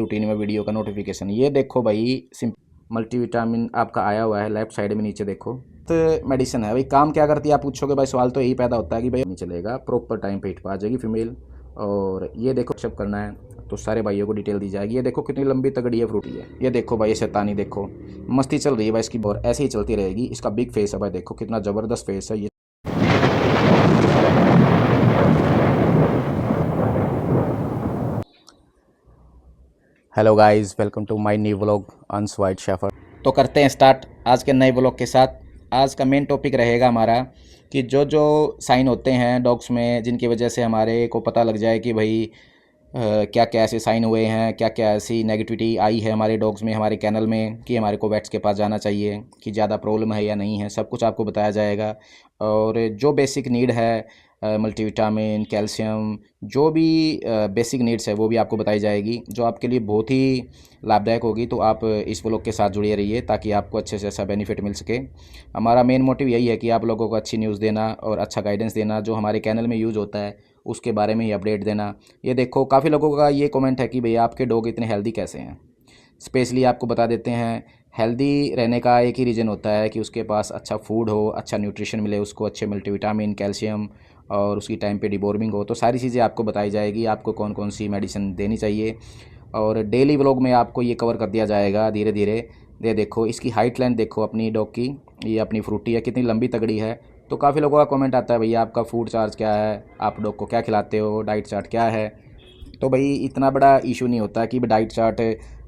Routine में video का notification. ये देखो भाई मल्टीविटामिन आपका आया हुआ है लेफ्ट साइड में, नीचे देखो। तो मेडिसिन है भाई, काम क्या करती है आप पूछोगे भाई, सवाल तो यही पैदा होता है कि भाई नहीं चलेगा, प्रॉपर टाइम पे हिट पे आ जाएगी फीमेल। और ये देखो सब करना है तो सारे भाइयों को डिटेल दी जाएगी। ये देखो कितनी लंबी तगड़ी है फ्रूटी है। ये देखो भाई, ये शैतानी देखो, मस्ती चल रही है भाई इसकी, और ऐसे ही चलती रहेगी। इसका बिग फेस है भाई, देखो कितना ज़बरदस्त फेस है ये। Hello guys, welcome to my new vlog Ansh white shepherd. तो करते हैं स्टार्ट आज के नए व्लॉग के साथ। आज का मेन टॉपिक रहेगा हमारा कि जो जो साइन होते हैं डॉग्स में, जिनकी वजह से हमारे को पता लग जाए कि भाई क्या क्या ऐसे साइन हुए हैं, क्या क्या ऐसी नेगेटिविटी आई है हमारे डॉग्स में, हमारे कैनल में, कि हमारे को वेट्स के पास जाना चाहिए, कि ज़्यादा प्रॉब्लम है या नहीं है, सब कुछ आपको बताया जाएगा। और जो बेसिक नीड है, मल्टीविटामिन, कैल्शियम, जो भी बेसिक नीड्स है वो भी आपको बताई जाएगी, जो आपके लिए बहुत ही लाभदायक होगी। तो आप इस व्लॉग के साथ जुड़े रहिए ताकि आपको अच्छे से अच्छा बेनिफिट मिल सके। हमारा मेन मोटिव यही है कि आप लोगों को अच्छी न्यूज़ देना और अच्छा गाइडेंस देना, जो हमारे कैनल में यूज़ होता है उसके बारे में ही अपडेट देना। ये देखो काफ़ी लोगों का ये कमेंट है कि भैया आपके डॉग इतने हेल्दी कैसे हैं। स्पेशली आपको बता देते हैं, हेल्दी रहने का एक ही रीज़न होता है कि उसके पास अच्छा फूड हो, अच्छा न्यूट्रिशन मिले उसको, अच्छे मल्टीविटामिन, कैल्शियम, और उसकी टाइम पे डिवॉर्मिंग हो। तो सारी चीज़ें आपको बताई जाएगी, आपको कौन कौन सी मेडिसिन देनी चाहिए। और डेली व्लॉग में आपको ये कवर कर दिया जाएगा धीरे धीरे। ये देखो इसकी हाइट लेंथ देखो अपनी डॉग की, ये अपनी फ्रूटी है कितनी लंबी तगड़ी है। तो काफ़ी लोगों का कमेंट आता है भैया आपका फूड चार्ज क्या है, आप डॉग को क्या खिलाते हो, डाइट चार्ट क्या है। तो भाई इतना बड़ा इशू नहीं होता कि डाइट चार्ट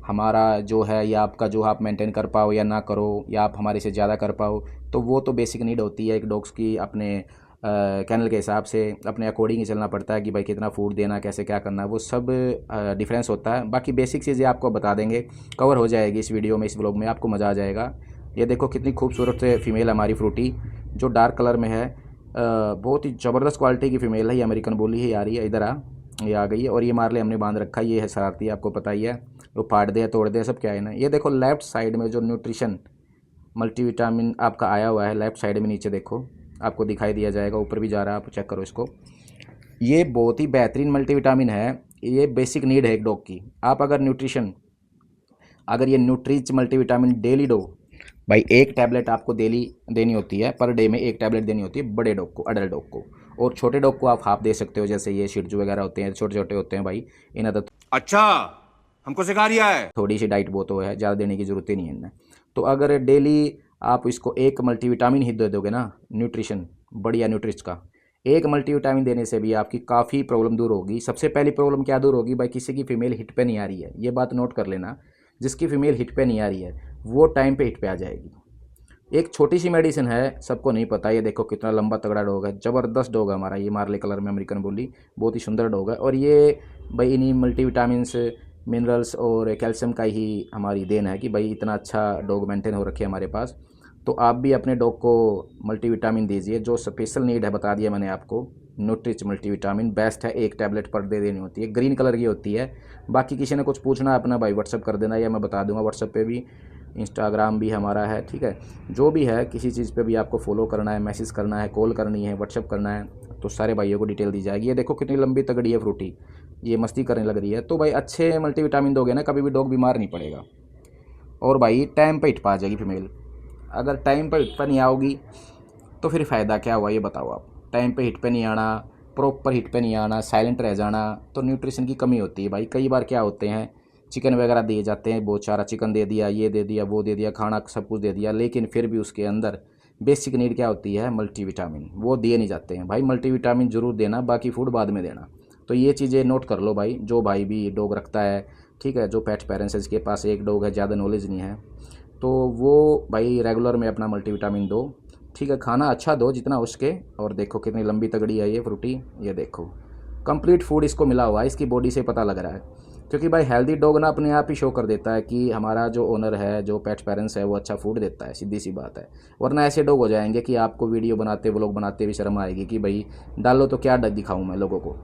हमारा जो है या आपका जो आप मेंटेन कर पाओ या ना करो, या आप हमारे से ज़्यादा कर पाओ। तो वो तो बेसिक नीड होती है एक डॉग्स की, अपने कैनल के हिसाब से अपने अकॉर्डिंग ही चलना पड़ता है कि भाई कितना फूड देना, कैसे क्या करना, वो सब डिफरेंस होता है। बाकी बेसिक चीज़ें आपको बता देंगे, कवर हो जाएगी इस वीडियो में, इस ब्लॉग में, आपको मज़ा आ जाएगा। ये देखो कितनी खूबसूरत फीमेल हमारी फ्रूटी, जो डार्क कलर में है। बहुत ही ज़बरदस्त क्वालिटी की फ़ीमेल है, ये अमेरिकन बोली ही आ रही है। इधर ये आ गई है, और ये मारले हमने बांध रखा है, ये है शरारती, आपको पता ही है, वो फाड़ दे तोड़ दे सब क्या है ना। ये देखो लेफ़्ट साइड में जो न्यूट्रिशन मल्टीविटामिन आपका आया हुआ है, लेफ़्ट साइड में नीचे देखो, आपको दिखाई दिया जाएगा, ऊपर भी जा रहा है, आप चेक करो इसको। ये बहुत ही बेहतरीन मल्टीविटामिन है, ये बेसिक नीड है एक डॉग की। आप अगर ये न्यूट्रीच मल्टीविटामिन डेली डो, भाई एक टैबलेट आपको डेली देनी होती है, पर डे में एक टैबलेट देनी होती है बड़े डॉग को, अडल्ट डॉग को। और छोटे डॉग को आप हाफ दे सकते हो, जैसे ये शिट्जू वगैरह होते हैं, छोटे छोटे होते हैं भाई, इन्हें तो अच्छा, हमको सिखा रिया है। थोड़ी सी डाइट वो तो है, ज़्यादा देने की ज़रूरत ही नहीं है इनमें। तो अगर डेली आप इसको एक मल्टीविटामिन ही दे दोगे ना, न्यूट्रिशन बढ़िया न्यूट्रिच का, एक मल्टीविटामिन देने से भी आपकी काफ़ी प्रॉब्लम दूर होगी। सबसे पहली प्रॉब्लम क्या दूर होगी भाई, किसी की फीमेल हिट पे नहीं आ रही है, ये बात नोट कर लेना। जिसकी फीमेल हिट पे नहीं आ रही है वो टाइम पे हिट पे आ जाएगी। एक छोटी सी मेडिसिन है, सबको नहीं पता। ये देखो कितना लंबा तगड़ा डॉग है, ज़बरदस्त डॉग है हमारा, ये मार्ले कलर में अमेरिकन बुली, बहुत ही सुंदर डॉग है। और ये भाई इन्हीं मल्टीविटामिन, मिनरल्स और कैल्शियम का ही हमारी देन है कि भाई इतना अच्छा डॉग मेंटेन हो रखे हमारे पास। तो आप भी अपने डॉग को मल्टीविटामिन दीजिए, जो स्पेशल नीड है बता दिया मैंने आपको। न्यूट्रिच मल्टीविटामिन बेस्ट है, एक टैबलेट पर डे देनी होती है, ग्रीन कलर की होती है। बाकी किसी ने कुछ पूछना है अपना भाई व्हाट्सअप कर देना, या मैं बता दूंगा व्हाट्सअप पे भी, इंस्टाग्राम भी हमारा है, ठीक है। जो भी है किसी चीज़ पे भी आपको फॉलो करना है, मैसेज करना है, कॉल करनी है, व्हाट्सअप करना है, तो सारे भाइयों को डिटेल दी जाएगी। ये देखो कितनी लंबी तगड़ी है फ्रूटी, ये मस्ती करने लग रही है। तो भाई अच्छे मल्टीविटामिन दोगे ना, कभी भी डॉग बीमार नहीं पड़ेगा। और भाई टाइम पे हिट पा जाएगी फीमेल। अगर टाइम पर हिट पर नहीं आओगी तो फिर फ़ायदा क्या हुआ ये बताओ आप। टाइम पे हिट पे नहीं आना, प्रॉपर हिट पे नहीं आना, साइलेंट रह जाना, तो न्यूट्रिशन की कमी होती है भाई। कई बार क्या होते हैं, चिकन वगैरह दिए जाते हैं, बहुत सारा चिकन दे दिया, ये दे दिया, वो दे दिया, खाना सब कुछ दे दिया, लेकिन फिर भी उसके अंदर बेसिक नीड क्या होती है, मल्टीविटामिन, वो दिए नहीं जाते हैं भाई। मल्टीविटामिन ज़रूर देना, बाकी फूड बाद में देना। तो ये चीज़ें नोट कर लो भाई, जो भाई भी डॉग रखता है, ठीक है, जो पेट पेरेंट्स है जिसके पास एक डॉग है, ज़्यादा नॉलेज नहीं है, तो वो भाई रेगुलर में अपना मल्टीविटामिन दो, ठीक है। खाना अच्छा दो जितना उसके। और देखो कितनी लंबी तगड़ी है ये फ्रूटी, ये देखो कंप्लीट फूड इसको मिला हुआ है, इसकी बॉडी से पता लग रहा है। क्योंकि भाई हेल्दी डॉग ना अपने आप ही शो कर देता है कि हमारा जो ओनर है, जो पेट पेरेंट्स है, वो अच्छा फूड देता है, सीधी सी बात है। वरना ऐसे डॉग हो जाएंगे कि आपको वीडियो बनाते, व्लॉग बनाते भी शर्म आएगी कि भाई डालो तो क्या दिखाऊँ मैं लोगों को।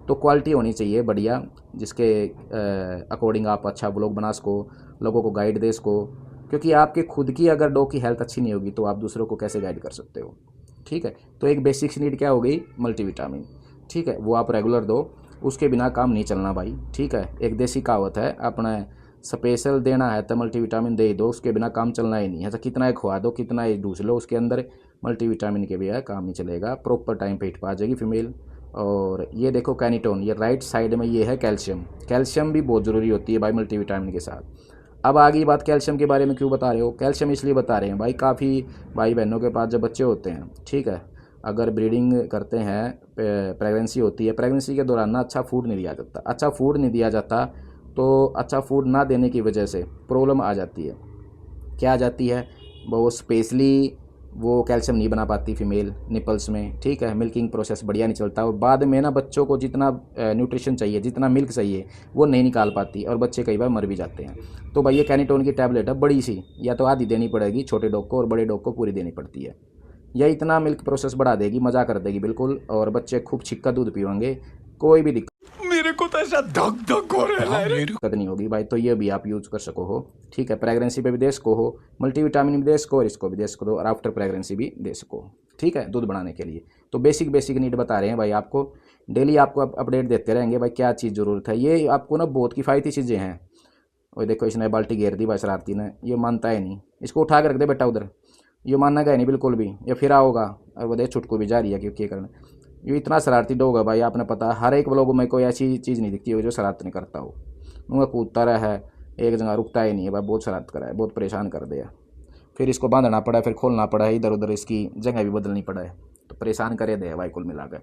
तो क्वालिटी होनी चाहिए बढ़िया, जिसके अकॉर्डिंग आप अच्छा व्लॉग बना सको, लोगों को गाइड दे सको। क्योंकि आपके खुद की अगर डॉग की हेल्थ अच्छी नहीं होगी तो आप दूसरों को कैसे गाइड कर सकते हो, ठीक है। तो एक बेसिक नीड क्या हो गई, मल्टीविटामिन, ठीक है, वो आप रेगुलर दो। उसके बिना काम नहीं चलना भाई, ठीक है। एक देसी कहावत है अपना, स्पेशल देना है तो मल्टीविटामिन दे ही दो, उसके बिना काम चलना ही नहीं है। तो कितना ही खुआ दो, कितना ही ढूंस लो, उसके अंदर मल्टीविटामिन के बिना काम नहीं चलेगा। प्रॉपर टाइम पे हिट पा जाएगी फीमेल। और ये देखो कैनिटोन, ये राइट साइड में ये है कैल्शियम। कैल्शियम भी बहुत ज़रूरी होती है भाई मल्टीविटामिन के साथ। अब आगे बात कैल्शियम के बारे में क्यों बता रहे हो, कैल्शियम इसलिए बता रहे हैं भाई, काफ़ी भाई बहनों के पास जब बच्चे होते हैं, ठीक है, अगर ब्रीडिंग करते हैं, प्रेगनेंसी होती है, प्रेगनेंसी के दौरान ना अच्छा फूड नहीं दिया जाता। अच्छा फूड नहीं दिया जाता तो अच्छा फूड ना देने की वजह से प्रॉब्लम आ जाती है। क्या आ जाती है, वो स्पेशली वो कैल्शियम नहीं बना पाती फीमेल निपल्स में, ठीक है। मिल्किंग प्रोसेस बढ़िया नहीं चलता और बाद में ना बच्चों को जितना न्यूट्रिशन चाहिए, जितना मिल्क चाहिए, वो नहीं निकाल पाती और बच्चे कई बार मर भी जाते हैं। तो भाई ये कैनिटोन की टैबलेट है बड़ी सी, या तो आधी देनी पड़ेगी छोटे डॉग को और बड़े डॉग को पूरी देनी पड़ती है। यह इतना मिल्क प्रोसेस बढ़ा देगी, मज़ा कर देगी बिल्कुल, और बच्चे खूब छिक्का दूध पीवेंगे, कोई भी मेरे को तो ऐसा धक धक हो रहा है। दिक्कत नहीं होगी भाई। तो ये भी आप यूज़ कर सको हो, ठीक है। प्रेगनेंसी पे भी दे सको हो, मल्टीविटामिन भी दे सको और इसको भी दे सको हो, और आफ्टर प्रेगनेंसी भी दे सको, ठीक है, दूध बढ़ाने के लिए। तो बेसिक नीड बता रहे हैं भाई आपको, डेली आपको अपडेट देते रहेंगे भाई क्या चीज़ ज़रूरत है। ये आपको ना बहुत किफ़ायती चीज़ें हैं। और देखो इसने बाल्टी घेर दी भाई शरारती ने, ये मानता है नहीं, इसको उठा के रख दे बेटा उधर, ये मानना गया नहीं बिल्कुल भी, ये फिर होगा। और वो देख छुटकू भी जा रही है क्योंकि करना, ये इतना शरारती डॉग है भाई, आपने पता हर एक व्लॉग में कोई ऐसी चीज़ नहीं दिखती हो जो शरारत नहीं करता हो। वो कूदता रहा है, एक जगह रुकता ही नहीं है भाई, बहुत शरारत करा है, बहुत परेशान कर दिया। फिर इसको बांधना पड़ा है, फिर खोलना पड़ा है, इधर उधर इसकी जगह भी बदलनी पड़ा है, तो परेशान करे दे भाई कुल मिलाकर,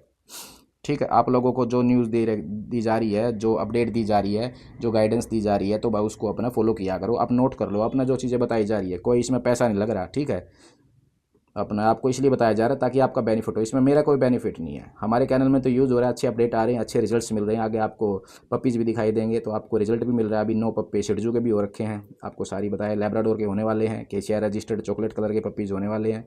ठीक है। आप लोगों को जो न्यूज़ दी जा रही है, जो अपडेट दी जा रही है, जो गाइडेंस दी जा रही है, तो भाई उसको अपना फॉलो किया करो, आप नोट कर लो अपना जो चीज़ें बताई जा रही है, कोई इसमें पैसा नहीं लग रहा, ठीक है। अपना आपको इसलिए बताया जा रहा है ताकि आपका बेनिफिट हो, इसमें मेरा कोई बेनिफिट नहीं है। हमारे चैनल में तो यूज़ हो रहा है, अच्छे अपडेट आ रहे हैं, अच्छे रिजल्ट्स मिल रहे हैं, आगे आपको पपीज़ भी दिखाई देंगे तो आपको रिजल्ट भी मिल रहा है। अभी 9 पप्पी शिडजू के भी हो रखे हैं, आपको सारी बताया, लैब्राडोर के होने वाले हैं, केसीआर रजिस्टर्ड चॉकलेट कलर के पपीज़ होने वाले हैं,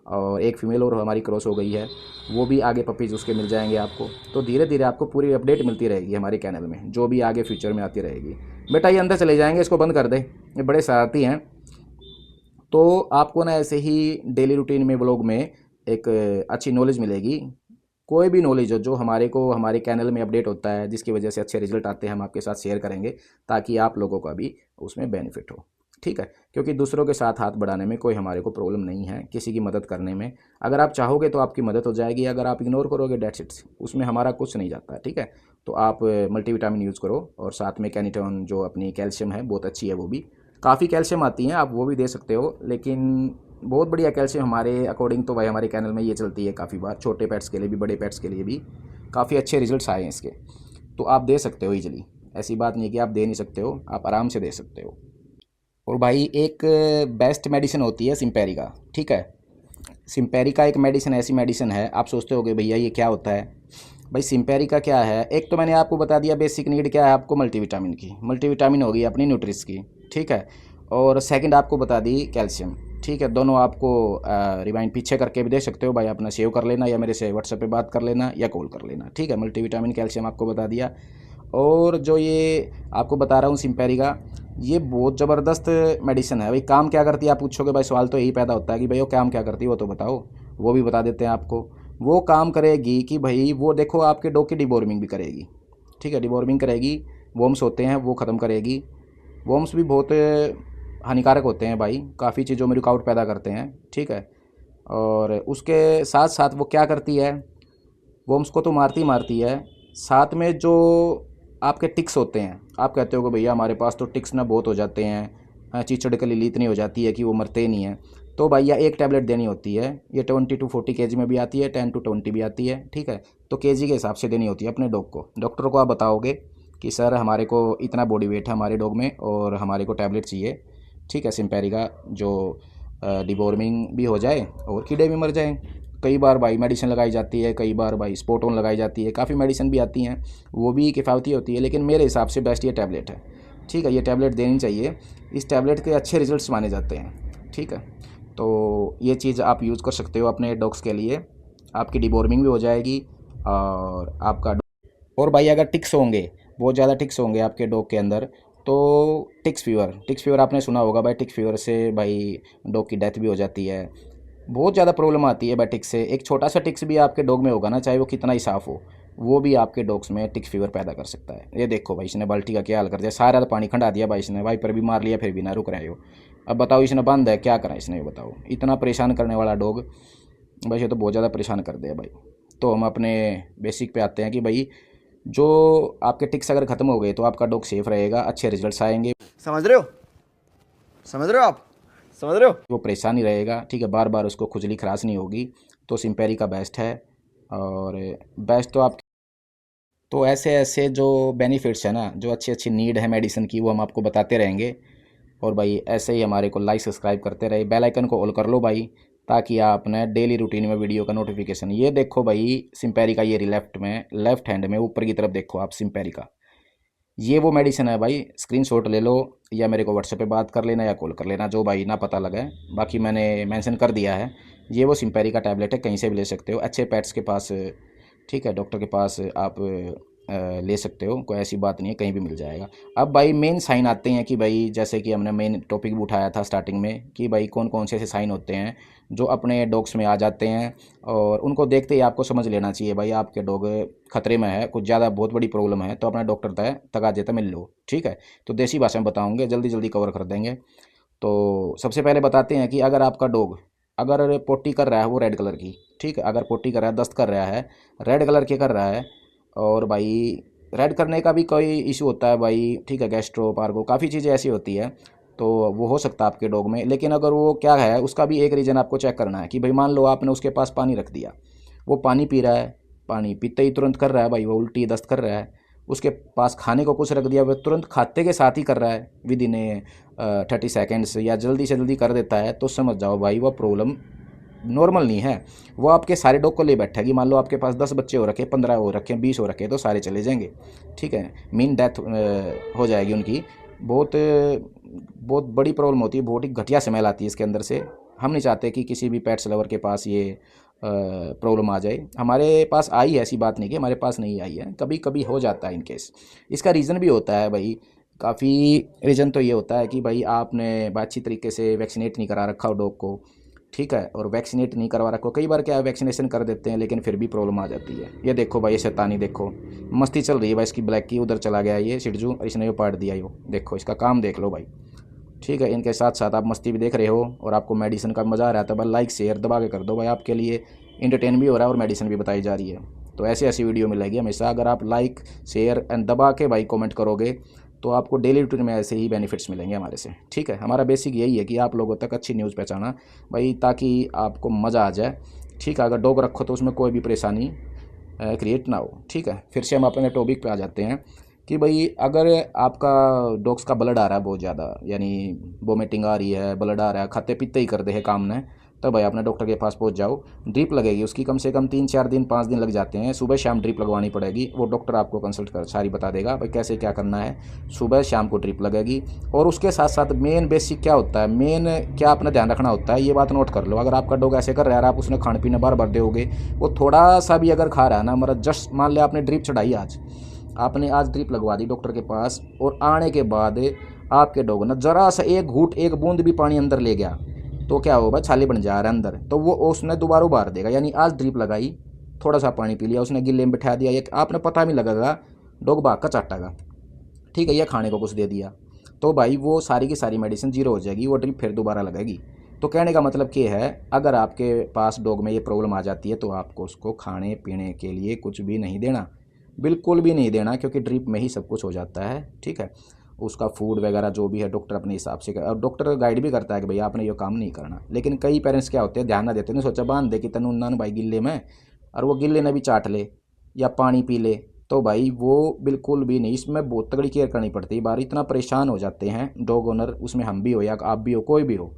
और एक फीमेल और हमारी क्रॉस हो गई है, वो भी आगे पपीज़ उसके मिल जाएंगे आपको। तो धीरे धीरे आपको पूरी अपडेट मिलती रहेगी हमारे चैनल में, जो भी आगे फ्यूचर में आती रहेगी। बेटा ये अंदर चले जाएंगे, इसको बंद कर दे, ये बड़े शरारती हैं। तो आपको ना ऐसे ही डेली रूटीन में व्लॉग में एक अच्छी नॉलेज मिलेगी, कोई भी नॉलेज हो जो हमारे चैनल में अपडेट होता है, जिसकी वजह से अच्छे रिजल्ट आते हैं, हम आपके साथ शेयर करेंगे ताकि आप लोगों का भी उसमें बेनिफिट हो, ठीक है। क्योंकि दूसरों के साथ हाथ बढ़ाने में कोई हमारे को प्रॉब्लम नहीं है, किसी की मदद करने में। अगर आप चाहोगे तो आपकी मदद हो जाएगी, अगर आप इग्नोर करोगे डेट्स इट, उसमें हमारा कुछ नहीं जाता, ठीक है। तो आप मल्टीविटामिन यूज़ करो, और साथ में कैनिटोन जो अपनी कैल्शियम है बहुत अच्छी है, वो भी काफ़ी कैल्शियम आती हैं, आप वो भी दे सकते हो, लेकिन बहुत बढ़िया कैल्शियम हमारे अकॉर्डिंग तो भाई हमारे चैनल में ये चलती है काफ़ी बार, छोटे पेट्स के लिए भी बड़े पेट्स के लिए भी काफ़ी अच्छे रिजल्ट्स आए हैं इसके। तो आप दे सकते हो ईजिली, ऐसी बात नहीं है कि आप दे नहीं सकते हो, आप आराम से दे सकते हो। और भाई एक बेस्ट मेडिसिन होती है सिम्पेरिका, ठीक है। सिम्पेरिका एक मेडिसिन, ऐसी मेडिसिन है, आप सोचते होगे भैया ये क्या होता है। भाई सिम्पेरिका क्या है, एक तो मैंने आपको बता दिया बेसिक नीड क्या है आपको मल्टीविटामिन की, मल्टीविटामिन होगी अपनी न्यूट्रिस की, ठीक है। और सेकंड आपको बता दी कैल्शियम, ठीक है। दोनों आपको रिवाइंड पीछे करके भी दे सकते हो भाई, अपना सेव कर लेना या मेरे से व्हाट्सएप पे बात कर लेना या कॉल कर लेना, ठीक है। मल्टीविटामिन कैल्शियम आपको बता दिया। और जो ये आपको बता रहा हूँ सिम्पेरिका, ये बहुत ज़बरदस्त मेडिसिन है। भाई काम क्या करती है आप पूछोगे, भाई सवाल तो यही पैदा होता है कि भाई वो काम क्या करती है, वो तो बताओ, वो भी बता देते हैं आपको। वो काम करेगी कि भाई वो देखो आपके डॉग की डिवॉर्मिंग भी करेगी, ठीक है, डिवॉर्मिंग करेगी, वॉर्म्स होते हैं वो ख़त्म करेगी। वॉर्म्स भी बहुत हानिकारक होते हैं भाई, काफ़ी चीज़ों में रुकावट पैदा करते हैं, ठीक है। और उसके साथ साथ वो क्या करती है, वॉर्म्स को तो मारती है, साथ में जो आपके टिक्स होते हैं, आप कहते हो कि भैया हमारे पास तो टिक्स ना बहुत हो जाते हैं, चीचड़ के लिए इतनी हो जाती है कि वो मरते ही नहीं हैं, तो भैया एक टैबलेट देनी होती है, ये 20 to 40 kg में भी आती है, 10 to 20 भी आती है, ठीक है। तो केजी के हिसाब से देनी होती है अपने डॉग को। डॉक्टर को आप बताओगे कि सर हमारे को इतना बॉडी वेट है हमारे डॉग में और हमारे को टैबलेट चाहिए, ठीक है, सिम्पेरिका, जो डिवॉर्मिंग भी हो जाए और कीड़े भी मर जाएँ। कई बार भाई मेडिसिन लगाई जाती है, कई बार भाई स्पोटोन लगाई जाती है, काफ़ी मेडिसिन भी आती हैं, वो भी किफ़ायती होती है, लेकिन मेरे हिसाब से बेस्ट ये टैबलेट है, ठीक है। ये टैबलेट देनी चाहिए, इस टैबलेट के अच्छे रिजल्ट्स माने जाते हैं, ठीक है। तो ये चीज़ आप यूज़ कर सकते हो अपने डॉग्स के लिए, आपकी डिवॉर्मिंग भी हो जाएगी और आपका। और भाई अगर टिक्स होंगे, बहुत ज़्यादा टिक्स होंगे आपके डॉग के अंदर, तो टिक्स फीवर आपने सुना होगा भाई, टिक्स फीवर से भाई डॉग की डेथ भी हो जाती है, बहुत ज़्यादा प्रॉब्लम आती है भाई टिक्स से। एक छोटा सा टिक्स भी आपके डॉग में होगा ना, चाहे वो कितना ही साफ़ हो, वो भी आपके डॉग्स में टिक फीवर पैदा कर सकता है। ये देखो भाई, इसने बाल्टी का क्या हाल कर दिया, सारा पानी खंडा दिया भाई इसने, वाइपर भी मार लिया फिर भी ना रुक रहे हो। अब बताओ इसने बंद है, क्या करा इसने, ये बताओ। इतना परेशान करने वाला डॉग भाई, ये तो बहुत ज़्यादा परेशान कर दिया भाई। तो हम अपने बेसिक पे आते हैं कि भाई जो आपके टिक्स अगर ख़त्म हो गए तो आपका डॉग सेफ रहेगा, अच्छे रिजल्ट्स आएंगे, समझ रहे हो? समझ रहे हो आप? समझ रहे हो? वो परेशान नहीं रहेगा, ठीक है। बार बार उसको खुजली खराश नहीं होगी। तो सिम्पेरी का बेस्ट है। और बेस्ट तो आप, तो ऐसे ऐसे जो बेनिफिट्स है ना, जो अच्छी अच्छी नीड है मेडिसिन की, वो हम आपको बताते रहेंगे। और भाई ऐसे ही हमारे को लाइक सब्सक्राइब करते रहे, बेल आइकन को ऑल कर लो भाई, ताकि आप अपने डेली रूटीन में वीडियो का नोटिफिकेशन। ये देखो भाई सिम्पेरी का, ये लेफ्ट में, लेफ्ट हैंड में ऊपर की तरफ देखो आप सिम्पेरी का, ये वो मेडिसिन है भाई। स्क्रीनशॉट ले लो या मेरे को व्हाट्सएप पे बात कर लेना या कॉल कर लेना, जो भाई ना पता लगे, बाकी मैंने मेंशन कर दिया है। ये वो सिम्पेरी का टैबलेट है, कहीं से भी ले सकते हो, अच्छे पेट्स के पास, ठीक है, डॉक्टर के पास आप ले सकते हो, कोई ऐसी बात नहीं है, कहीं भी मिल जाएगा। अब भाई मेन साइन आते हैं कि भाई, जैसे कि हमने मेन टॉपिक भी उठाया था स्टार्टिंग में, कि भाई कौन कौन से ऐसे साइन होते हैं जो अपने डॉग्स में आ जाते हैं, और उनको देखते ही आपको समझ लेना चाहिए भाई आपके डॉग खतरे में है, कुछ ज़्यादा बहुत बड़ी प्रॉब्लम है, तो अपना डॉक्टर तक देता मिल लो, ठीक है। तो देसी भाषा में बताऊँगे, जल्दी जल्दी कवर कर देंगे। तो सबसे पहले बताते हैं कि अगर आपका डॉग अगर पोटी कर रहा है वो रेड कलर की, ठीक है, अगर पोटी कर रहा है, दस्त कर रहा है, रेड कलर के कर रहा है, और भाई रेड करने का भी कोई इशू होता है भाई, ठीक है, गैस्ट्रो पार्गो काफ़ी चीज़ें ऐसी होती है, तो वो हो सकता है आपके डॉग में। लेकिन अगर वो क्या है, उसका भी एक रीज़न आपको चेक करना है कि भाई मान लो आपने उसके पास पानी रख दिया, वो पानी पी रहा है, पानी पीते ही तुरंत कर रहा है भाई, वो उल्टी दस्त कर रहा है। उसके पास खाने को कुछ रख दिया, वो तुरंत खाते के साथ ही कर रहा है, विद इन 30 सेकेंड्स, या जल्दी से जल्दी कर देता है, तो समझ जाओ भाई वो प्रॉब्लम नॉर्मल नहीं है। वो आपके सारे डॉग को ले बैठेगी। मान लो आपके पास 10 बच्चे हो रखे, 15 हो रखे, 20 हो रखे, तो सारे चले जाएंगे, ठीक है, मीन डेथ हो जाएगी उनकी। बहुत बहुत बड़ी प्रॉब्लम होती है, बहुत ही घटिया स्मेल आती है इसके अंदर से। हम नहीं चाहते कि किसी भी पेट्स लवर के पास ये प्रॉब्लम आ जाए। हमारे पास आई है, ऐसी बात नहीं कि हमारे पास नहीं आई है, कभी कभी हो जाता है इन केस। इसका रीज़न भी होता है भाई, काफ़ी रीज़न तो ये होता है कि भाई आपने अच्छी तरीके से वैक्सीनेट नहीं करा रखा हो डॉग को, ठीक है, और वैक्सीनेट नहीं करवा रखो। कई बार क्या है, वैक्सीनेशन कर देते हैं लेकिन फिर भी प्रॉब्लम आ जाती है। ये देखो भाई, ये शैतानी देखो, मस्ती चल रही है भाई इसकी ब्लैक की, उधर चला गया ये सिरजू, और इसने ये पाट दिया, यो देखो इसका काम देख लो भाई, ठीक है। इनके साथ साथ आप मस्ती भी देख रहे हो और आपको मेडिसिन का मज़ा आ रहा है, तो भाई लाइक शेयर दबा के कर दो भाई, आपके लिए इंटरटेन भी हो रहा है और मेडिसिन भी बताई जा रही है। तो ऐसी ऐसी वीडियो मिलेगी हमेशा, अगर आप लाइक शेयर एंड दबा के भाई कमेंट करोगे तो आपको डेली रूटीन में ऐसे ही बेनिफिट्स मिलेंगे हमारे से, ठीक है। हमारा बेसिक यही है कि आप लोगों तक अच्छी न्यूज़ पहुंचाना भाई, ताकि आपको मज़ा आ जाए, ठीक है। अगर डॉग रखो तो उसमें कोई भी परेशानी क्रिएट ना हो, ठीक है। फिर से हम अपने टॉपिक पे आ जाते हैं कि भाई अगर आपका डॉग्स का ब्लड आ रहा है बहुत ज़्यादा, यानी वोमिटिंग आ रही है, ब्लड आ रहा है, खाते पीते ही कर दे है काम ने, तब भाई अपने डॉक्टर के पास पहुंच जाओ। ड्रिप लगेगी उसकी, कम से कम 3-4 दिन 5 दिन लग जाते हैं, सुबह शाम ड्रिप लगवानी पड़ेगी। वो डॉक्टर आपको कंसल्ट कर सारी बता देगा भाई कैसे क्या करना है, सुबह शाम को ड्रिप लगेगी। और उसके साथ साथ मेन बेसिक क्या होता है, मेन क्या अपना ध्यान रखना होता है, ये बात नोट कर लो। अगर आपका डॉग ऐसे कर रहा है, आप उसने खाने पीने बार बार दोगे, वो थोड़ा सा भी अगर खा रहा है ना, मतलब जस्ट मान लिया आपने ड्रिप चढ़ाई, आज आपने ड्रिप लगवा दी डॉक्टर के पास, और आने के बाद आपके डॉग ने ज़रा सा एक घूंट एक बूंद भी पानी अंदर ले गया, तो क्या होगा, छाले बन जा रहा है अंदर, तो वो उसने दोबारा उबार देगा। यानी आज ड्रिप लगाई, थोड़ा सा पानी पी लिया उसने, गिल्ले में बिठा दिया, ये आपने पता भी लगेगा, डॉग भाग का चाटेगा, ठीक है, या खाने को कुछ दे दिया, तो भाई वो सारी की सारी मेडिसिन जीरो हो जाएगी, वो ड्रिप फिर दोबारा लगेगी। तो कहने का मतलब क्या है, अगर आपके पास डॉग में ये प्रॉब्लम आ जाती है तो आपको उसको खाने पीने के लिए कुछ भी नहीं देना, बिल्कुल भी नहीं देना, क्योंकि ड्रिप में ही सब कुछ हो जाता है, ठीक है। उसका फूड वगैरह जो भी है डॉक्टर अपने हिसाब से और डॉक्टर गाइड भी करता है कि भाई आपने ये काम नहीं करना। लेकिन कई पेरेंट्स क्या होते हैं, ध्यान ना देते हैं, सोचा बांध दे कि तनु नान भाई गिल्ले में, और वो गिल्ले ने भी चाट ले या पानी पी ले, तो भाई वो बिल्कुल भी नहीं, इसमें बहुत तगड़ी केयर करनी पड़ती है। बार इतना परेशान हो जाते हैं डॉग ओनर, उसमें हम भी हो या आप भी हो, कोई भी हो,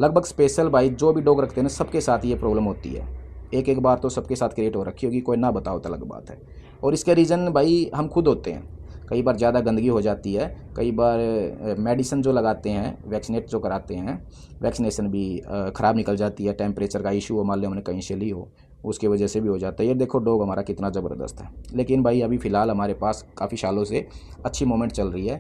लगभग स्पेशल भाई जो भी डॉग रखते हैं ना, सबके साथ ये प्रॉब्लम होती है। एक एक बार तो सबके साथ क्रिएट हो रखी होगी, कोई ना बताओ तो अलग बात है। और इसके रीज़न भाई हम खुद होते हैं, कई बार ज़्यादा गंदगी हो जाती है, कई बार मेडिसिन जो लगाते हैं, वैक्सीनेट जो कराते हैं, वैक्सीनेशन भी ख़राब निकल जाती है, टेम्परेचर का इशू हो, मान लो हमने कहीं से ली हो, उसकी वजह से भी हो जाता है। ये देखो डॉग हमारा कितना ज़बरदस्त है। लेकिन भाई अभी फ़िलहाल हमारे पास काफ़ी सालों से अच्छी मोमेंट चल रही है,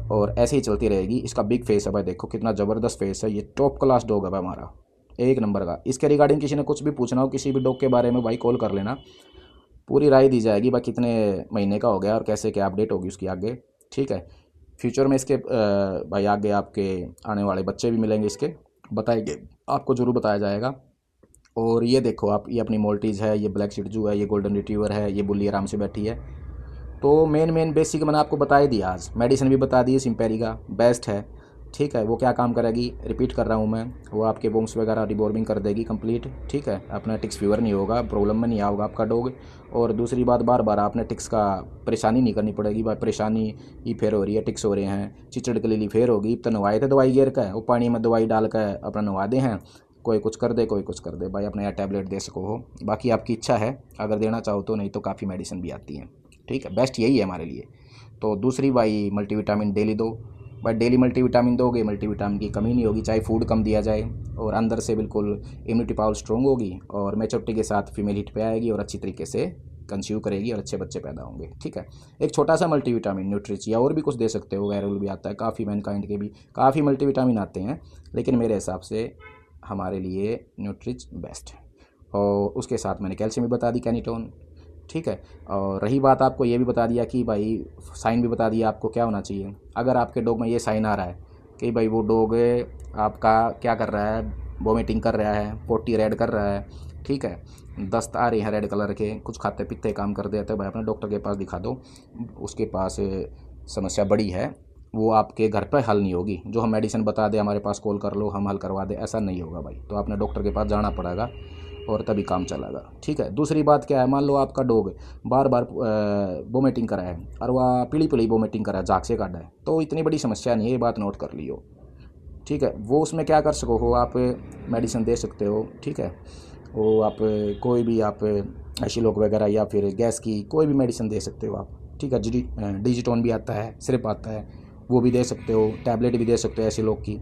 और ऐसे ही चलती रहेगी। इसका बिग फेस है भाई, देखो कितना ज़बरदस्त फेस है, ये टॉप क्लास डॉग है भाई हमारा, एक नंबर का। इसके रिगार्डिंग किसी ने कुछ भी पूछना हो, किसी भी डॉग के बारे में भाई कॉल कर लेना, पूरी राय दी जाएगी भाई कितने महीने का हो गया और कैसे क्या अपडेट होगी उसकी आगे, ठीक है। फ्यूचर में इसके भाई आगे आपके आने वाले बच्चे भी मिलेंगे, इसके बताएंगे आपको, ज़रूर बताया जाएगा। और ये देखो आप, ये अपनी मोल्टीज़ है, ये ब्लैक शिटजू है, ये गोल्डन रिट्रीवर है, ये बुल्ली आराम से बैठी है। तो मेन बेसिक मैंने आपको बता ही दिया आज, मेडिसिन भी बता दी, सिम्पेरिका बेस्ट है, ठीक है। वो क्या काम करेगी, रिपीट कर रहा हूँ मैं, वो आपके बोन्स वगैरह डिबॉर्मिंग कर देगी कंप्लीट, ठीक है। अपना टिक्स फीवर नहीं होगा, प्रॉब्लम में नहीं आएगा आपका डॉग। और दूसरी बात, बार बार आपने टिक्स का परेशानी नहीं करनी पड़ेगी भाई, परेशानी ही फेर हो रही है, टिक्स हो रहे हैं, चिचड़ के लिए फेर होगी। तो नवाए थे दवाई गिर का, वो पानी में दवाई डाल कर अपना नवा दे हैं, कोई कुछ कर दे कोई कुछ कर दे भाई, अपने यहाँ टैबलेट दे सको हो, बाकी आपकी इच्छा है अगर देना चाहो तो, नहीं तो काफ़ी मेडिसिन भी आती हैं, ठीक है। बेस्ट यही है हमारे लिए। तो दूसरी भाई, मल्टीविटामिन डेली दो भाई, डेली मल्टीविटामिन दोगे, मल्टीविटामिन की कमी नहीं होगी, चाहे फूड कम दिया जाए, और अंदर से बिल्कुल इम्यूनिटी पावर स्ट्रॉन्ग होगी, और मैच्योरिटी के साथ फीमेल हिट पे आएगी और अच्छी तरीके से कंसीव करेगी और अच्छे बच्चे पैदा होंगे, ठीक है। एक छोटा सा मल्टीविटामिन न्यूट्रिच, या और भी कुछ दे सकते हो, वैरोल भी आता है, काफ़ी मैनकाइंड के भी काफ़ी मल्टीविटामिन आते हैं, लेकिन मेरे हिसाब से हमारे लिए न्यूट्रिच बेस्ट है। और उसके साथ मैंने कैल्शियम भी बता दी, कैनिटोन, ठीक है। और रही बात, आपको ये भी बता दिया कि भाई साइन भी बता दिया आपको क्या होना चाहिए। अगर आपके डॉग में ये साइन आ रहा है कि भाई वो डॉग आपका क्या कर रहा है, वोमिटिंग कर रहा है, पोटी रेड कर रहा है, ठीक है, दस्त आ रही है रेड कलर के, कुछ खाते पीते काम कर देते, भाई अपने डॉक्टर के पास दिखा दो, उसके पास समस्या बड़ी है, वो आपके घर पर हल नहीं होगी। जो हम मेडिसिन बता दें हमारे पास कॉल कर लो हम हल करवा दें, ऐसा नहीं होगा भाई, तो आपने डॉक्टर के पास जाना पड़ेगा और तभी काम चलेगा, ठीक है। दूसरी बात क्या है, मान लो आपका डॉग बार बार वोमिटिंग करा है और वह पीली पीली वोमिटिंग करा है, झाग से काटा है, तो इतनी बड़ी समस्या नहीं है, ये बात नोट कर लियो, ठीक है। वो उसमें क्या कर सको हो आप, मेडिसिन दे सकते हो, ठीक है। वो आप कोई भी आप एशिलोक वगैरह या फिर गैस की कोई भी मेडिसिन दे सकते हो आप, ठीक है। डिजिटोन भी आता है, सिरप आता है, वो भी दे सकते हो, टैबलेट भी दे सकते हो एशिलोक की,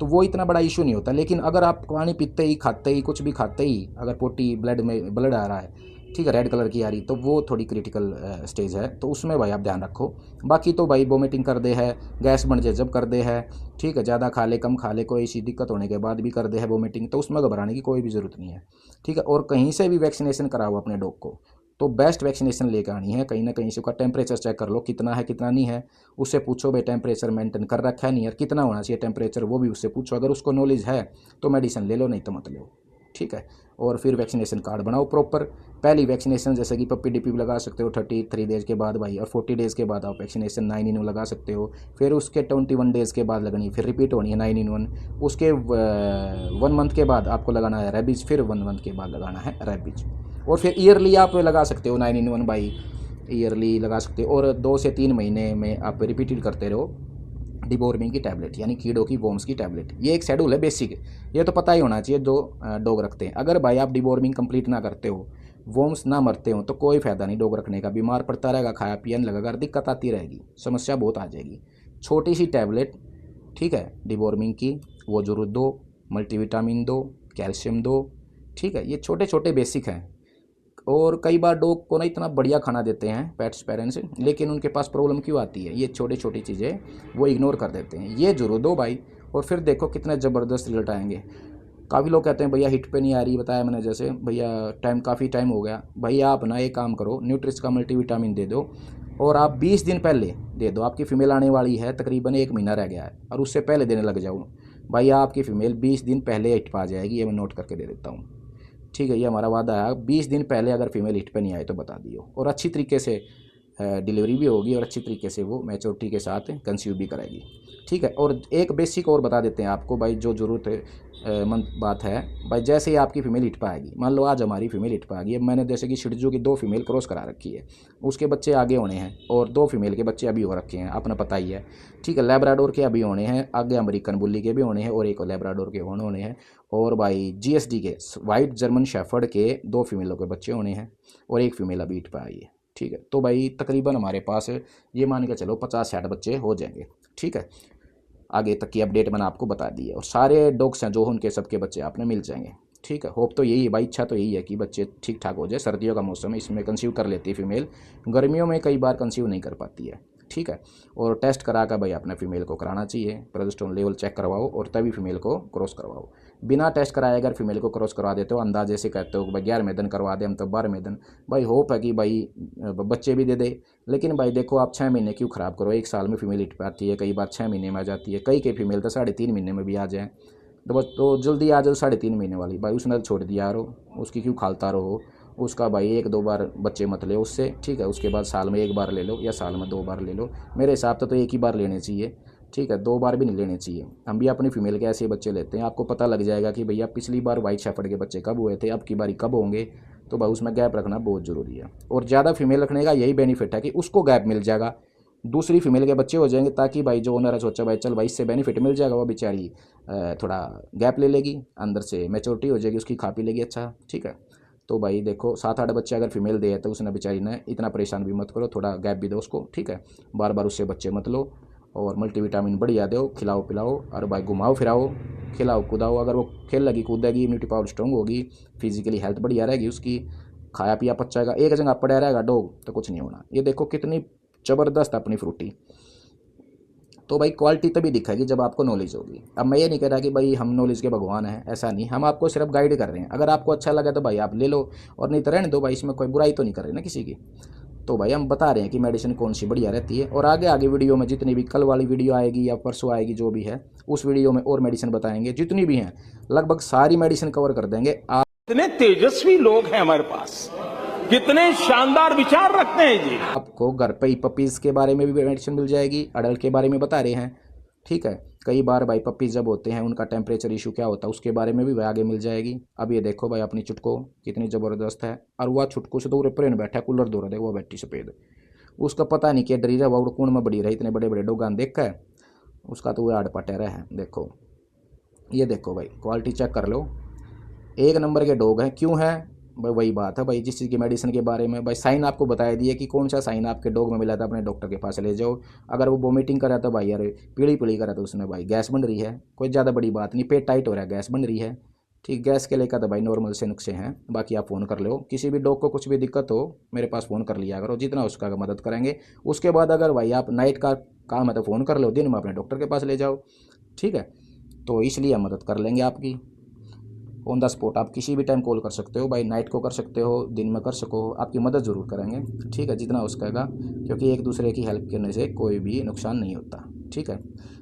तो वो इतना बड़ा इशू नहीं होता। लेकिन अगर आप पानी पीते ही, खाते ही, कुछ भी खाते ही अगर पोटी ब्लड में ब्लड आ रहा है, ठीक है, रेड कलर की आ रही, तो वो थोड़ी क्रिटिकल स्टेज है, तो उसमें भाई आप ध्यान रखो। बाकी तो भाई वोमिटिंग कर दे है, गैस बन जाए जब कर दे है, ठीक है, ज़्यादा खा ले कम खा ले, कोई ऐसी दिक्कत होने के बाद भी कर दे है वोमिटिंग, तो उसमें घबराने की कोई भी ज़रूरत नहीं है, ठीक है। और कहीं से भी वैक्सीनेशन कराओ अपने डॉग को, तो बेस्ट वैक्सीनेशन लेकर आनी है। कहीं ना कहीं से उसका टेम्परेचर चेक कर लो, कितना है कितना नहीं है, उससे पूछो भाई टेम्परेचर मेंटेन कर रखा है नहीं, और कितना होना चाहिए टेम्परेचर, वो भी उससे पूछो। अगर उसको नॉलेज है तो मेडिसिन ले लो, नहीं तो मत लो, ठीक है। और फिर वैक्सीनेशन कार्ड बनाओ प्रॉपर। पहली वैक्सीनेशन जैसे कि पप्पी डिप्पी भी लगा सकते हो 33 डेज़ के बाद भाई, और 40 डेज़ के बाद आप वैक्सीनेशन 9 in 1 लगा सकते हो। फिर उसके 21 डेज़ के बाद लगनी, फिर रिपीट होनी है 9 in 1। उसके 1 मंथ के बाद आपको लगाना है रेबीज, फिर 1 मंथ के बाद लगाना है रेबीज। और फिर ईयरली आप लगा सकते हो 9 in 1 भाई, ईयरली लगा सकते हो। और 2 से 3 महीने में आप रिपीटेड करते रहो डिबोर्मिंग की टैबलेट, यानी कीड़ों की वॉर्म्स की टैबलेट। ये एक शेड्यूल है बेसिक, ये तो पता ही होना चाहिए जो डॉग रखते हैं। अगर भाई आप डिबोर्मिंग कंप्लीट ना करते हो, वॉर्म्स ना मरते हो, तो कोई फ़ायदा नहीं डॉग रखने का, बीमार पड़ता रहेगा, खाया पिया नहीं लगेगा, दिक्कत आती रहेगी, समस्या बहुत आ जाएगी। छोटी सी टैबलेट, ठीक है, डिबोर्मिंग की, वो जरूर दो, मल्टीविटामिन दो, कैल्शियम दो, ठीक है। ये छोटे छोटे बेसिक हैं। और कई बार डॉग को ना इतना बढ़िया खाना देते हैं पेट्स पेरेंट्स, लेकिन उनके पास प्रॉब्लम क्यों आती है, ये छोटी छोटी चीज़ें वो इग्नोर कर देते हैं। ये जरूर दो भाई, और फिर देखो कितने ज़बरदस्त रिजल्ट आएंगे। काफ़ी लोग कहते हैं भैया हिट पे नहीं आ रही, बताया मैंने जैसे, भैया काफ़ी टाइम हो गया, भैया आप ना एक काम करो, न्यूट्रिच का मल्टीविटामिन दे दो, और आप 20 दिन पहले दे दो। आपकी फ़ीमेल आने वाली है, तकरीबन 1 महीना रह गया है, और उससे पहले देने लग जाऊँ, भैया आपकी फ़ीमेल 20 दिन पहले हिट पा जाएगी, ये मैं नोट करके दे देता हूँ, ठीक है। ये हमारा वादा है, 20 दिन पहले अगर फीमेल हिट पे नहीं आए तो बता दियो, और अच्छी तरीके से डिलीवरी भी होगी, और अच्छी तरीके से वो मैच्योरिटी के साथ कंसीव भी कराएगी, ठीक है। और एक बेसिक और बता देते हैं आपको भाई, जो ज़रूरत मंद बात है भाई, जैसे ही आपकी फ़ीमेल हिट पे आएगी, मान लो आज हमारी फ़ीमेल हिट पे आ गई, अब मैंने जैसे कि शिटजू की 2 फीमेल क्रॉस करा रखी है, उसके बच्चे आगे होने हैं, और 2 फीमेल के बच्चे अभी हो रखे हैं, अपना पता ही है, ठीक है। लैब्राडोर के अभी होने हैं, आगे अमेरिकन बुल्ली के भी होने हैं, और एक लैब्राडोर के होने हैं, और भाई GSD के वाइट जर्मन शेफर्ड के 2 फीमेलों के बच्चे होने हैं, और 1 फीमेल अभी हिट पे आई है, ठीक है। तो भाई तकरीबन हमारे पास ये मान के चलो 50-60 बच्चे हो जाएंगे, ठीक है। आगे तक की अपडेट मैंने आपको बता दी है, और सारे डॉग्स हैं जो उनके सबके बच्चे आपने मिल जाएंगे, ठीक है। होप तो यही है भाई, इच्छा तो यही है कि बच्चे ठीक ठाक हो जाए। सर्दियों का मौसम है, इसमें कंसीव कर लेती है फीमेल, गर्मियों में कई बार कंसीव नहीं कर पाती है, ठीक है। और टेस्ट करा कर भाई अपने फीमेल को कराना चाहिए, प्रोजेस्टेरोन लेवल चेक करवाओ और तभी फीमेल को क्रॉस करवाओ। बिना टेस्ट कराए अगर फीमेल को क्रॉस करवा देते हो, अंदाजे से कहते हो कि भाई 11वें दिन करवा दें हम तो 12वें दिन, भाई होप है कि भाई बच्चे भी दे दे। लेकिन भाई देखो आप 6 महीने क्यों ख़राब करो, 1 साल में फीमेल हिट पे आती है, कई बार 6 महीने में आ जाती है, कई फीमेल तो 3.5 महीने में भी आ जाए। तो बस तो जल्दी आ जाओ 3.5 महीने वाली, भाई उसने छोड़ दिया रहो, उसकी क्यों खालता रहो। उसका भाई 1-2 बार बच्चे मत ले उससे, ठीक है। उसके बाद साल में 1 बार ले लो या साल में 2 बार ले लो, मेरे हिसाब से तो 1 ही बार लेने चाहिए, ठीक है। 2 बार भी नहीं लेने चाहिए। हम भी अपनी फीमेल के ऐसे बच्चे लेते हैं, आपको पता लग जाएगा कि भैया पिछली बार वाइट शेफर्ड के बच्चे कब हुए थे, अब की बारी कब होंगे। तो भाई उसमें गैप रखना बहुत ज़रूरी है। और ज़्यादा फीमेल रखने का यही बेनिफिट है कि उसको गैप मिल जाएगा, दूसरी फीमेल के बच्चे हो जाएंगे, ताकि भाई जो ओनर है सोचा भाई चल भाई इससे बेनिफिट मिल जाएगा, वो बेचारी थोड़ा गैप ले लेगी, अंदर से मैच्योरिटी हो जाएगी उसकी, खा पी लेगी अच्छा, ठीक है। तो भाई देखो 7-8 बच्चे अगर फीमेल दे तो उसने बेचारी ने इतना परेशान भी मत करो, थोड़ा गैप भी दो उसको, ठीक है। बार बार उससे बच्चे मत लो और मल्टीविटामिन बढ़िया दो, खिलाओ पिलाओ और भाई घुमाओ फिराओ, खिलाओ कूदाओ। अगर वो खेल लगी कूदेगी, इम्यूनिटी पावर स्ट्रॉन्ग होगी, फिजिकली हेल्थ बढ़िया रहेगी उसकी, खाया पिया पचाएगा, एक जगह पड़ा रहेगा डॉग तो कुछ नहीं होना। ये देखो कितनी ज़बरदस्त अपनी फ्रूटी। तो भाई क्वालिटी तभी दिखेगी जब आपको नॉलेज होगी। अब मैं ये नहीं कह रहा कि भाई हम नॉलेज के भगवान हैं, ऐसा नहीं, हम आपको सिर्फ गाइड कर रहे हैं। अगर आपको अच्छा लगा तो भाई आप ले लो और नहीं तो रहने दो भाई, इसमें कोई बुराई तो नहीं कर रहे ना किसी की। तो भाई हम बता रहे हैं कि मेडिसिन कौन सी बढ़िया रहती है, और आगे आगे वीडियो में जितनी भी कल वाली वीडियो आएगी या परसों आएगी जो भी है, उस वीडियो में और मेडिसिन बताएंगे, जितनी भी हैं लगभग सारी मेडिसिन कवर कर देंगे। कितने तेजस्वी लोग हैं हमारे पास, कितने शानदार विचार रखते हैं जी। आपको घर पे ही पपीज़ के बारे में भी मेडिसिन मिल जाएगी, अडल्ट के बारे में बता रहे हैं, ठीक है। कई बार भाई पपीज़ जब होते हैं उनका टेम्परेचर इशू क्या होता है उसके बारे में भी आगे मिल जाएगी। अब ये देखो भाई अपनी चुटको कितनी ज़बरदस्त है, और वह चुटको से तो पूरे प्लेन बैठा है, कूलर दो रहा है, वो बैठी सफ़ेद, उसका पता नहीं क्या डरी रहा, वो कौन में बड़ी रही, इतने बड़े बड़े डोगान देख कर उसका तो वह आड़ पटेरा है। देखो ये देखो भाई क्वालिटी चेक कर लो, 1 नंबर के डॉग हैं। क्यों है भाई, वही बात है भाई, जिस चीज़ की मेडिसिन के बारे में भाई साइन आपको बताया दिए कि कौन सा साइन आपके डॉग में मिला था, अपने डॉक्टर के पास ले जाओ। अगर वो वोमिटिंग कर रहा था भाई, अरे पीली पीली कर रहा था उसमें भाई, गैस बन रही है, कोई ज़्यादा बड़ी बात नहीं, पेट टाइट हो रहा है, गैस बन रही है, ठीक। गैस के लेकर तो भाई नॉर्मल से नुस्खे हैं, बाकी आप फ़ोन कर लो, किसी भी डॉग को कुछ भी दिक्कत हो मेरे पास फ़ोन कर लिया करो, जितना उसका मदद करेंगे। उसके बाद अगर भाई आप नाइट का काम है तो फ़ोन कर लो, दिन में अपने डॉक्टर के पास ले जाओ, ठीक है। तो इसलिए हम मदद कर लेंगे आपकी ऑन द स्पॉट। आप किसी भी टाइम कॉल कर सकते हो भाई, नाइट को कर सकते हो, दिन में कर सको, आपकी मदद ज़रूर करेंगे, ठीक है, जितना हो सकेगा, क्योंकि एक दूसरे की हेल्प करने से कोई भी नुकसान नहीं होता, ठीक है।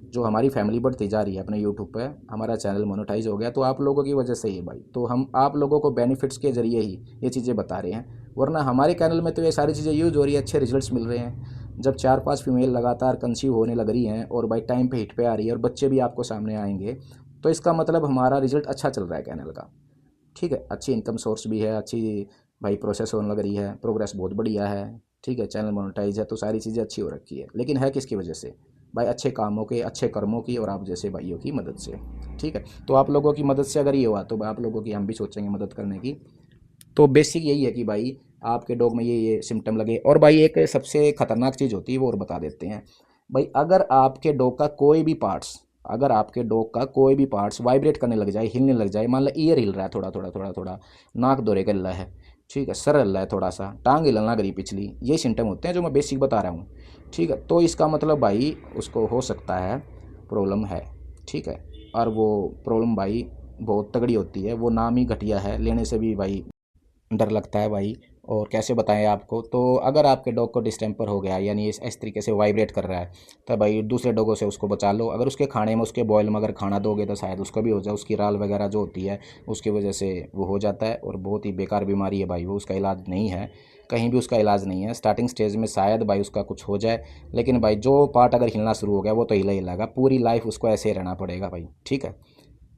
जो हमारी फैमिली बढ़ती जा रही है अपने यूट्यूब पे, हमारा चैनल मोनेटाइज हो गया तो आप लोगों की वजह से ही भाई, तो हम आप लोगों को बेनिफिट्स के ज़रिए ही ये चीज़ें बता रहे हैं, वरना हमारे चैनल में तो ये सारी चीज़ें यूज़ हो रही है, अच्छे रिजल्ट्स मिल रहे हैं। जब 4-5 फीमेल लगातार कंसीव होने लग रही हैं और भाई टाइम पे हिट पे आ रही है और बच्चे भी आपको सामने आएंगे, तो इसका मतलब हमारा रिजल्ट अच्छा चल रहा है चैनल का, ठीक है। अच्छी इनकम सोर्स भी है, अच्छी भाई प्रोसेस होने लग रही है, प्रोग्रेस बहुत बढ़िया है, ठीक है। चैनल मोनेटाइज है तो सारी चीज़ें अच्छी हो रखी है, लेकिन है किसकी वजह से भाई, अच्छे कामों के, अच्छे कर्मों की और आप जैसे भाइयों की मदद से, ठीक है। तो आप लोगों की मदद से अगर ये हुआ तो आप लोगों की हम भी सोचेंगे मदद करने की। तो बेसिक यही है कि भाई आपके डॉग में ये सिम्टम लगे। और भाई एक सबसे ख़तरनाक चीज़ होती है वो और बता देते हैं भाई, अगर आपके डॉग का कोई भी पार्ट्स, अगर आपके डॉग का कोई भी पार्ट्स वाइब्रेट करने लग जाए, हिलने लग जाए, मान लो ईयर हिल रहा है थोड़ा थोड़ा थोड़ा थोड़ा, नाक दौरे कर रहा है, ठीक है, सर हिल रहा है थोड़ा सा, टांग हिलना करी पिछली, ये सिम्टम होते हैं जो मैं बेसिक बता रहा हूँ, ठीक है। तो इसका मतलब भाई उसको हो सकता है प्रॉब्लम है, ठीक है। और वो प्रॉब्लम भाई बहुत तगड़ी होती है, वो नाम ही घटिया है, लेने से भी भाई डर लगता है भाई। और कैसे बताएं आपको, तो अगर आपके डॉग को डिस्टेम्पर हो गया, यानी इस तरीके से वाइब्रेट कर रहा है, तो भाई दूसरे डॉगों से उसको बचा लो। अगर उसके खाने में, उसके बॉयल में अगर खाना दोगे तो शायद उसको भी हो जाए, उसकी राल वगैरह जो होती है उसकी वजह से वो हो जाता है, और बहुत ही बेकार बीमारी है भाई, वो उसका इलाज नहीं है, कहीं भी उसका इलाज नहीं है। स्टार्टिंग स्टेज में शायद भाई उसका कुछ हो जाए, लेकिन भाई जो पार्ट अगर हिलना शुरू हो गया वो तो हिला हिलागा, पूरी लाइफ उसको ऐसे ही रहना पड़ेगा भाई, ठीक है।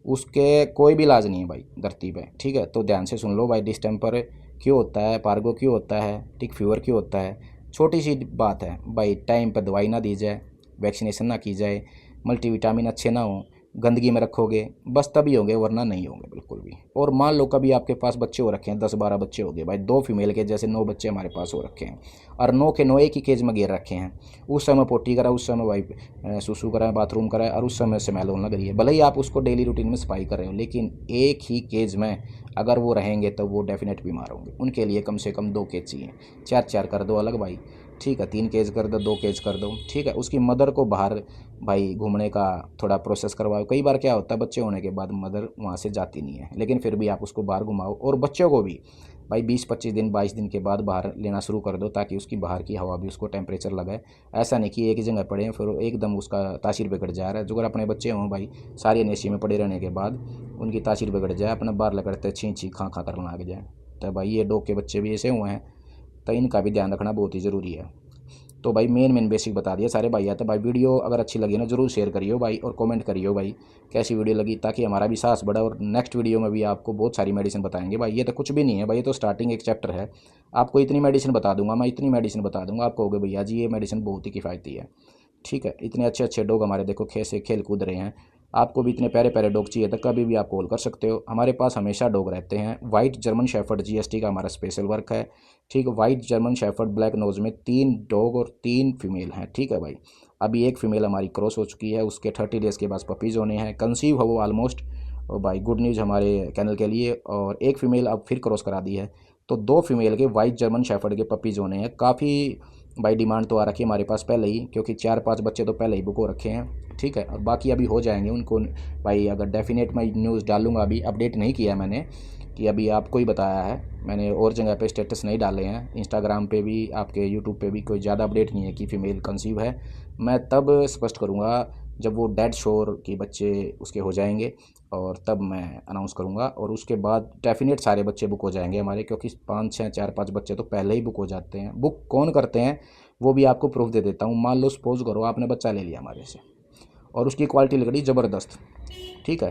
उसके कोई भी इलाज नहीं है भाई धरती पे, ठीक है। तो ध्यान से सुन लो भाई, डिस्टेम्पर क्यों होता है, पार्गो क्यों होता है, टिक फीवर क्यों होता है, छोटी सी बात है भाई, टाइम पर दवाई ना दी जाए, वैक्सीनेशन ना की जाए, मल्टीविटामिन अच्छे ना हो, गंदगी में रखोगे बस तभी होंगे, वरना नहीं होंगे बिल्कुल भी। और मान लो कभी आपके पास बच्चे हो रखे हैं, 10-12 बच्चे हो गए भाई, 2 फीमेल के जैसे 9 बच्चे हमारे पास हो रखे हैं, और 9 के 9 एक ही केज में गिर रखे हैं। उस समय पोटी करा, उस समय भाई सुसु करा, बाथरूम करा, और उस समय स्मेल होने लग रही है, भले ही आप उसको डेली रूटीन में सफाई कर रहे हो, लेकिन एक ही केज में अगर वो रहेंगे तो वो डेफिनेट बीमार होंगे। उनके लिए कम से कम 2 केज चाहिए, 4-4 कर दो अलग भाई, ठीक है, 3 केज कर दो, 2 केज कर दो, ठीक है। उसकी मदर को बाहर भाई घूमने का थोड़ा प्रोसेस करवाओ। कई बार क्या होता है, बच्चे होने के बाद मदर वहाँ से जाती नहीं है, लेकिन फिर भी आप उसको बाहर घुमाओ। और बच्चों को भी भाई 20-25 दिन 22 दिन के बाद बाहर लेना शुरू कर दो, ताकि उसकी बाहर की हवा भी उसको टेम्परेचर लगाए। ऐसा नहीं कि एक ही जगह पड़े हैं फिर एकदम उसका तासीर बिगड़ जा रहा है। जो अगर अपने बच्चे हों भाई, सारी एनएसी में पड़े रहने के बाद उनकी तासीर बिगड़ जाए, अपना बाहर लगड़ते छी छी खा खा करने लग जाए, तो भाई ये डॉग के बच्चे भी ऐसे हुए हैं, तो इनका भी ध्यान रखना बहुत ही ज़रूरी है। तो भाई मेन बेसिक बता दिया सारे भाई। तो भाई वीडियो अगर अच्छी लगी ना, जरूर शेयर करियो भाई, और कमेंट करियो भाई कैसी वीडियो लगी, ताकि हमारा भी साहस बढ़े। और नेक्स्ट वीडियो में भी आपको बहुत सारी मेडिसिन बताएंगे भाई। ये तो कुछ भी नहीं है भाई, ये तो स्टार्टिंग एक चैप्टर है। आपको इतनी मेडिसिन बता दूंगा मैं, इतनी मेडिसिन बता दूंगा, आप कहोगे भैया जी ये मेडिसिन बहुत ही किफ़ायती है। ठीक है, इतने अच्छे अच्छे डॉग हमारे देखो कैसे खेल कूद रहे हैं। आपको भी इतने प्यारे प्यारे डॉग चाहिए तो कभी भी आप कॉल कर सकते हो, हमारे पास हमेशा डॉग रहते हैं। वाइट जर्मन शेफर्ड जीएसटी का हमारा स्पेशल वर्क है। ठीक है, white German shepherd black nose में 3 डॉग और 3 फीमेल हैं। ठीक है भाई, अभी एक फीमेल हमारी क्रॉस हो चुकी है, उसके 30 डेज़ के बाद पपीज़ होने हैं, कंसीव है वो ऑलमोस्ट। और भाई गुड न्यूज़ हमारे कैनल के लिए। और एक फ़ीमेल अब फिर क्रॉस करा दी है, तो 2 फीमेल के वाइट जर्मन शेफर्ड के पपीज़ होने हैं। काफ़ी भाई डिमांड तो आ रखी है हमारे पास पहले ही, क्योंकि 4-5 बच्चे तो पहले ही बुक हो रखे हैं। ठीक है, और बाकी अभी हो जाएंगे उनको भाई। अगर डेफिनेट मैं न्यूज़ डालूंगा, अभी अपडेट नहीं किया है मैंने, कि अभी आपको ही बताया है मैंने, और जगह पे स्टेटस नहीं डाले हैं, इंस्टाग्राम पे भी आपके यूट्यूब पे भी कोई ज़्यादा अपडेट नहीं है कि फ़ीमेल कंसीव है। मैं तब स्पष्ट करूँगा जब वो डेड श्योर कि बच्चे उसके हो जाएंगे, और तब मैं अनाउंस करूँगा। और उसके बाद डेफिनेट सारे बच्चे बुक हो जाएंगे हमारे, क्योंकि 5-6 4-5 बच्चे तो पहले ही बुक हो जाते हैं। बुक कौन करते हैं वो भी आपको प्रूफ दे देता हूँ। मान लो सपोज करो आपने बच्चा ले लिया हमारे से, और उसकी क्वालिटी लग रही ज़बरदस्त, ठीक है,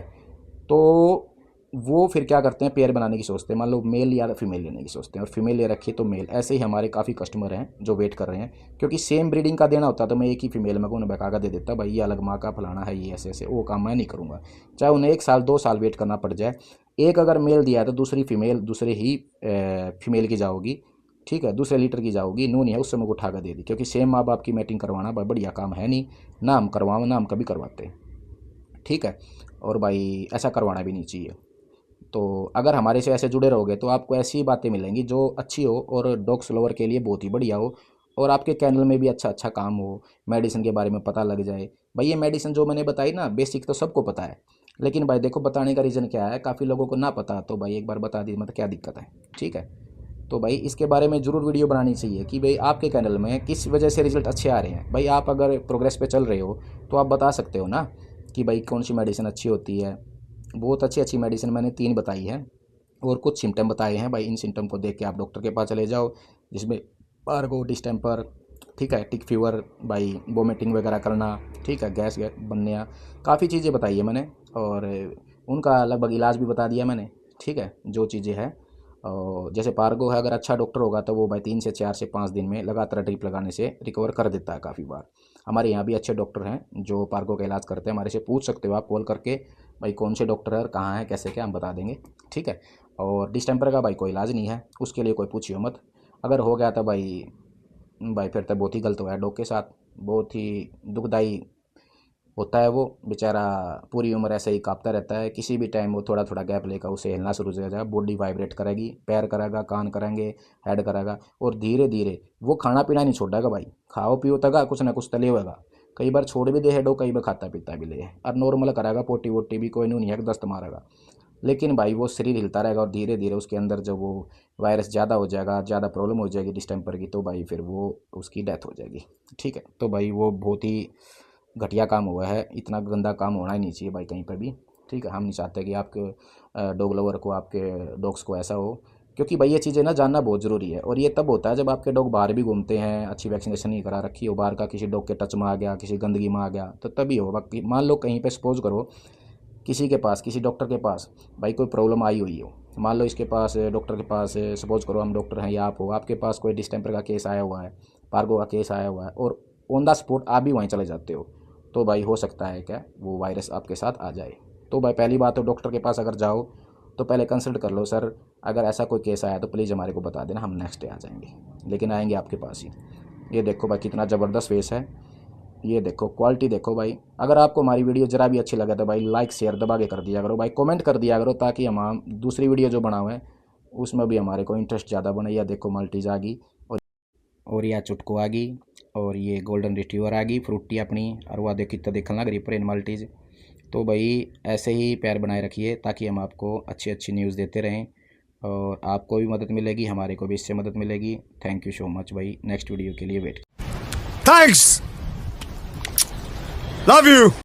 तो वो फिर क्या करते हैं, पेयर बनाने की सोचते हैं। मान लो मेल या फीमेल लेने की सोचते हैं, और फीमेल ले रखी तो मेल। ऐसे ही हमारे काफ़ी कस्टमर हैं जो वेट कर रहे हैं, क्योंकि सेम ब्रीडिंग का देना होता तो मैं एक ही फीमेल में को उन्हें बका दे देता, भाई ये अलग माँ का फलाना है, ये ऐसे ऐसे, वो काम मैं नहीं करूँगा। चाहे उन्हें 1 साल 2 साल वेट करना पड़ जाए। एक अगर मेल दिया है तो दूसरी फीमेल दूसरे ही फीमेल की जाओगी, ठीक है, दूसरे लीटर की जाओगी, नून है उससे मुझे उठा कर दे दी, क्योंकि सेम माँ बाप की मैटिंग करवाना भाई बढ़िया काम है नहीं ना, हम करवाओ ना हम कभी करवाते। ठीक है, और भाई ऐसा करवाना भी नहीं चाहिए। तो अगर हमारे से ऐसे जुड़े रहोगे तो आपको ऐसी बातें मिलेंगी जो अच्छी हो, और डॉग्स लवर के लिए बहुत ही बढ़िया हो, और आपके चैनल में भी अच्छा अच्छा काम हो, मेडिसिन के बारे में पता लग जाए। भाई ये मेडिसिन जो मैंने बताई ना, बेसिक तो सबको पता है, लेकिन भाई देखो बताने का रीज़न क्या है, काफ़ी लोगों को ना पता, तो भाई एक बार बता दी मतलब क्या दिक्कत है। ठीक है, तो भाई इसके बारे में ज़रूर वीडियो बनानी चाहिए कि भाई आपके चैनल में किस वजह से रिजल्ट अच्छे आ रहे हैं। भाई आप अगर प्रोग्रेस पे चल रहे हो तो आप बता सकते हो ना कि भाई कौन सी मेडिसिन अच्छी होती है। बहुत अच्छी अच्छी मेडिसिन मैंने 3 बताई है, और कुछ सिम्टम बताए हैं भाई। इन सिम्टम को देख के आप डॉक्टर के पास चले जाओ, जिसमें पार्गो, डिस्टेम्पर, ठीक है, टिक फीवर, भाई वोमिटिंग वगैरह करना, ठीक है, गैस बनने, काफ़ी चीज़ें बताई है मैंने, और उनका लगभग इलाज भी बता दिया मैंने। ठीक है, जो चीज़ें हैं, और जैसे पार्गो है, अगर अच्छा डॉक्टर होगा तो वो भाई 3 से 4 से 5 दिन में लगातार ड्रिप लगाने से रिकवर कर देता है काफ़ी बार। हमारे यहाँ भी अच्छे डॉक्टर हैं जो पार्गो का इलाज करते हैं, हमारे से पूछ सकते हो आप कॉल करके भाई कौन से डॉक्टर है और कहाँ है कैसे क्या, हम बता देंगे। ठीक है, और डिस्टेम्पर का भाई कोई इलाज नहीं है, उसके लिए कोई पूछियो मत। अगर हो गया तो भाई भाई फिर तो बहुत ही गलत हुआ है डॉग के साथ, बहुत ही दुखदाई होता है। वो बेचारा पूरी उम्र ऐसे ही कांपता रहता है, किसी भी टाइम वो थोड़ा थोड़ा गैप लेकर उसे हिलना शुरू हो जाएगा, बॉडी वाइब्रेट करेगी, पैर करेगा, कान करेंगे, हेड करेगा, और धीरे धीरे वो खाना पीना नहीं छोड़ेगा भाई, खाओ पियो तक कुछ ना कुछ तले होगा। कई बार छोड़ भी दे है डॉग, कई बार खाता पीता भी ले है, और नॉर्मल करेगा, पोटी वोटी भी कोई नहीं है, दस्त मारेगा, लेकिन भाई वो शरीर हिलता रहेगा, और धीरे धीरे उसके अंदर जब वो वायरस ज़्यादा हो जाएगा, ज़्यादा प्रॉब्लम हो जाएगी डिस्टेम्पर की, तो भाई फिर वो उसकी डेथ हो जाएगी। ठीक है, तो भाई वो बहुत ही घटिया काम हुआ है, इतना गंदा काम होना ही नहीं चाहिए भाई कहीं पर भी। ठीक है, हम नहीं चाहते कि आपके डॉग लवर को, आपके डॉग्स को ऐसा हो, क्योंकि भाई ये चीज़ें ना जानना बहुत ज़रूरी है। और ये तब होता है जब आपके डॉग बाहर भी घूमते हैं, अच्छी वैक्सीनेशन नहीं करा रखी हो, बाहर का किसी डॉग के टच में आ गया, किसी गंदगी में आ गया, तो तभी हो। बाकी मान लो कहीं पे सपोज करो किसी के पास, किसी डॉक्टर के पास भाई कोई प्रॉब्लम आई हुई हो, मान लो इसके पास डॉक्टर के पास, सपोज करो हम डॉक्टर हैं या आप हो, आपके पास कोई डिस्टेम्पर का केस आया हुआ है, पार्गो का केस आया हुआ है, और ऑन द स्पॉट आप भी वहीं चले जाते हो, तो भाई हो सकता है क्या वो वायरस आपके साथ आ जाए। तो भाई पहली बात तो डॉक्टर के पास अगर जाओ तो पहले कंसल्ट कर लो, सर अगर ऐसा कोई केस आया तो प्लीज़ हमारे को बता देना, हम नेक्स्ट डे आ जाएंगे, लेकिन आएंगे आपके पास ही। ये देखो भाई कितना ज़बरदस्त फेस है, ये देखो क्वालिटी देखो भाई। अगर आपको हमारी वीडियो ज़रा भी अच्छी लगे तो भाई लाइक शेयर दबा के कर दिया करो भाई, कमेंट कर दिया करो, ताकि हम दूसरी वीडियो जो बनाओ है उसमें भी हमारे को इंटरेस्ट ज़्यादा बने। या देखो मल्टीज आ गई, और यह चुटको आ गई और ये गोल्डन रिट्रीवर आ गई फ्रूटी अपनी। और वह देखो कितना देखने लग रही प्रेन माल्टीज़। तो भाई ऐसे ही प्यार बनाए रखिए ताकि हम आपको अच्छी अच्छी न्यूज़ देते रहें और आपको भी मदद मिलेगी, हमारे को भी इससे मदद मिलेगी। थैंक यू सो मच भाई। नेक्स्ट वीडियो के लिए वेट। Thanks! Love you!